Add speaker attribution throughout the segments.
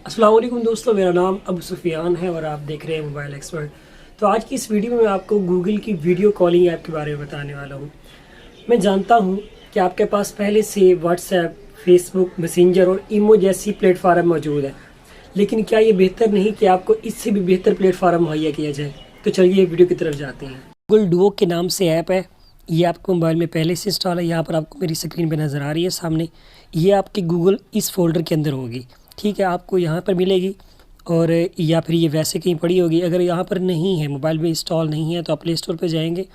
Speaker 1: अस्सलाम वालेकुम दोस्तों, मेरा नाम अबू सुफियान है और आप देख रहे हैं मोबाइल एक्सपर्ट। तो आज की इस वीडियो में मैं आपको गूगल की वीडियो कॉलिंग ऐप के बारे में बताने वाला हूँ। मैं जानता हूँ कि आपके पास पहले से व्हाट्सएप, फेसबुक, मैसेंजर और ईमो जैसी प्लेटफार्म मौजूद है, लेकिन क्या ये बेहतर नहीं कि आपको इससे भी बेहतर प्लेटफार्म मुहैया किया जाए? तो चलिए वीडियो की तरफ जाते हैं। गूगल डुओ के नाम से ऐप है, ये आपके मोबाइल में पहले से इंस्टॉल है। यहाँ पर आपको मेरी स्क्रीन पे नज़र आ रही है सामने, ये आपकी गूगल इस फोल्डर के अंदर होगी। ठीक है, आपको यहाँ पर मिलेगी और या फिर ये वैसे कहीं पड़ी होगी। अगर यहाँ पर नहीं है, मोबाइल में इंस्टॉल नहीं है, तो आप प्ले स्टोर पर जाएंगे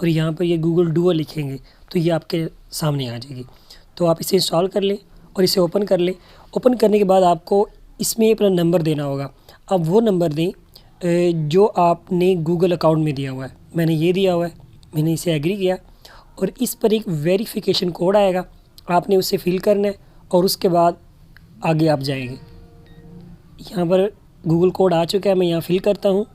Speaker 1: और यहाँ पर ये गूगल डुओ लिखेंगे तो ये आपके सामने आ जाएगी। तो आप इसे इंस्टॉल कर लें और इसे ओपन कर लें। ओपन करने के बाद आपको इसमें अपना नंबर देना होगा। अब वो नंबर दें जो आपने गूगल अकाउंट में दिया हुआ है। मैंने ये दिया हुआ है, मैंने इसे एग्री किया और इस पर एक वेरिफिकेशन कोड आएगा, आपने उसे फिल करना है और उसके बाद आगे आप जाएंगे। यहाँ पर गूगल कोड आ चुका है, मैं यहाँ फिल करता हूँ।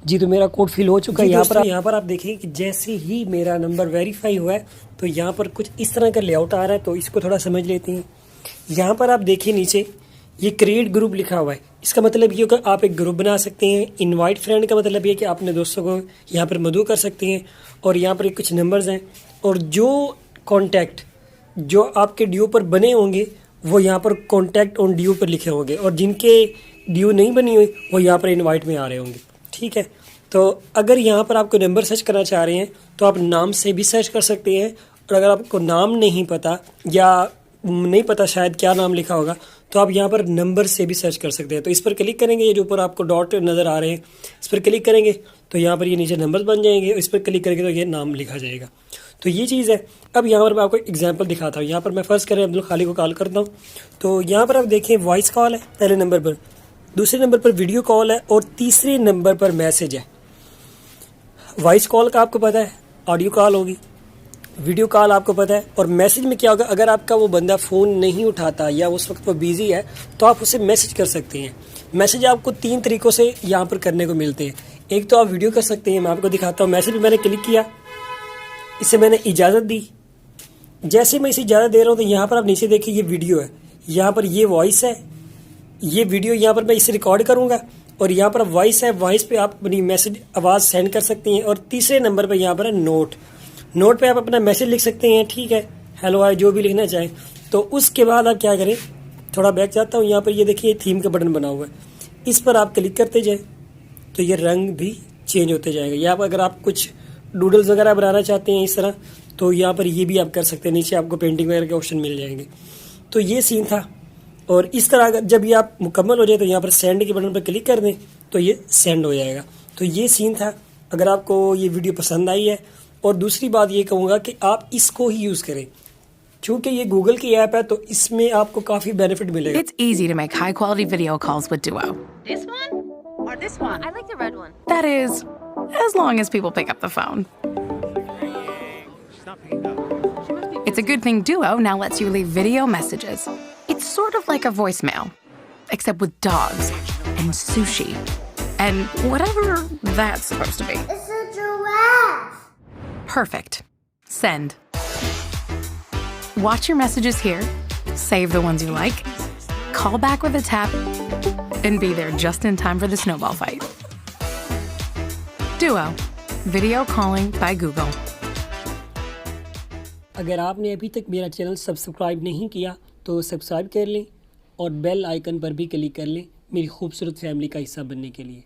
Speaker 1: जी, तो मेरा कोड फिल हो चुका है। यहाँ पर आप देखें कि जैसे ही मेरा नंबर वेरीफाई हुआ है तो यहाँ पर कुछ इस तरह का लेआउट आ रहा है, तो इसको थोड़ा समझ लेते हैं। यहाँ पर आप देखिए नीचे ये क्रिएट ग्रुप लिखा हुआ है। इसका मतलब ये होगा आप एक ग्रुप बना सकते हैं। इनवाइट फ्रेंड का मतलब ये कि आप अपने दोस्तों को यहाँ पर मदऊ कर सकते हैं। और यहाँ पर कुछ नंबर्स हैं और जो कॉन्टैक्ट जो आपके ड्यू पर बने होंगे वो यहाँ पर कॉन्टैक्ट ऑन ड्यू पर लिखे होंगे और जिनके ड्यू नहीं बनी हुई वो यहाँ पर इनवाइट में आ रहे होंगे। ठीक है, तो अगर यहाँ पर आपको नंबर सर्च करना चाह रहे हैं तो आप नाम से भी सर्च कर सकते हैं। और अगर आपको नाम नहीं पता या नहीं पता शायद क्या नाम लिखा होगा तो आप यहाँ पर नंबर से भी सर्च कर सकते हैं। तो इस पर क्लिक करेंगे, ये जो ऊपर आपको डॉट नज़र आ रहे हैं इस पर क्लिक करेंगे तो यहाँ पर ये नीचे नंबर्स बन जाएंगे। इस पर क्लिक करेंगे तो ये नाम लिखा जाएगा। तो ये चीज़ है। अब यहाँ पर मैं आपको एग्जांपल दिखाता हूँ। यहाँ पर मैं फ़र्ज़ करें अब्दुल खालिक को कॉल करता हूँ, तो यहाँ पर आप देखें वॉइस कॉल है पहले नंबर पर, दूसरे नंबर पर वीडियो कॉल है और तीसरे नंबर पर मैसेज है। वॉइस कॉल का आपको पता है ऑडियो कॉल होगी, वीडियो कॉल आपको पता है, और मैसेज में क्या होगा, अगर आपका वो बंदा फ़ोन नहीं उठाता या उस वक्त वो बिज़ी है तो आप उसे मैसेज कर सकते हैं। मैसेज आपको 3 तरीक़ों से यहाँ पर करने को मिलते हैं। एक तो आप वीडियो कर सकते हैं, मैं आपको दिखाता हूँ। मैसेज में मैंने क्लिक किया, इसे मैंने इजाज़त दी। जैसे मैं इसे इजाज़त दे रहा हूँ तो यहाँ पर आप नीचे देखिए ये वीडियो है, यहाँ पर ये वॉइस है, ये वीडियो यहाँ पर मैं इसे रिकॉर्ड करूँगा और यहाँ पर वॉइस है, वॉइस पे आप अपनी मैसेज आवाज़ सेंड कर सकती हैं। और तीसरे नंबर पर यहाँ पर है नोट, नोट पे आप अपना मैसेज लिख सकते हैं। ठीक है, हेलो हाय जो भी लिखना चाहें। तो उसके बाद आप क्या करें, थोड़ा बैक जाता हूँ, यहाँ पर ये देखिए थीम का बटन बना हुआ है, इस पर आप क्लिक करते जाएँ तो ये रंग भी चेंज होते जाएगा। या अगर आप कुछ डूडल्स वगैरह बनाना चाहते हैं इस तरह तो यहाँ पर ये भी आप कर सकते हैं, नीचे आपको पेंटिंग वगैरह के ऑप्शन मिल जाएंगे। तो ये सीन था। और इस तरह अगर जब ये आप मुकम्मल हो जाए तो यहाँ पर सेंड के बटन पर क्लिक कर दें तो ये सेंड हो जाएगा। तो ये सीन था। अगर आपको ये वीडियो पसंद आई है, और दूसरी बात ये कहूँगा कि आप इसको ही यूज़ करें, चूँकि ये गूगल की ऐप है तो इसमें आपको काफ़ी बेनिफिट मिलेगा।
Speaker 2: It's easy to make high-quality video calls with Duo.
Speaker 3: This one? Or this one? I like the red one.
Speaker 2: That is, as long as people pick up the phone. It's a good thing Duo now lets you leave video messages. It's sort of like a voicemail, except with dogs and sushi and whatever that's supposed to be.
Speaker 4: It's a giraffe.
Speaker 2: Perfect. Send. Watch your messages here, save the ones you like, call back with a tap, and be there just in time for the snowball fight. Duo. Video calling by Google.
Speaker 1: अगर आपने अभी तक मेरा channel subscribe नहीं किया तो subscribe कर लें और बेल आइकन पर भी क्लिक कर लें मेरी खूबसूरत फैमिली का हिस्सा बनने के लिए।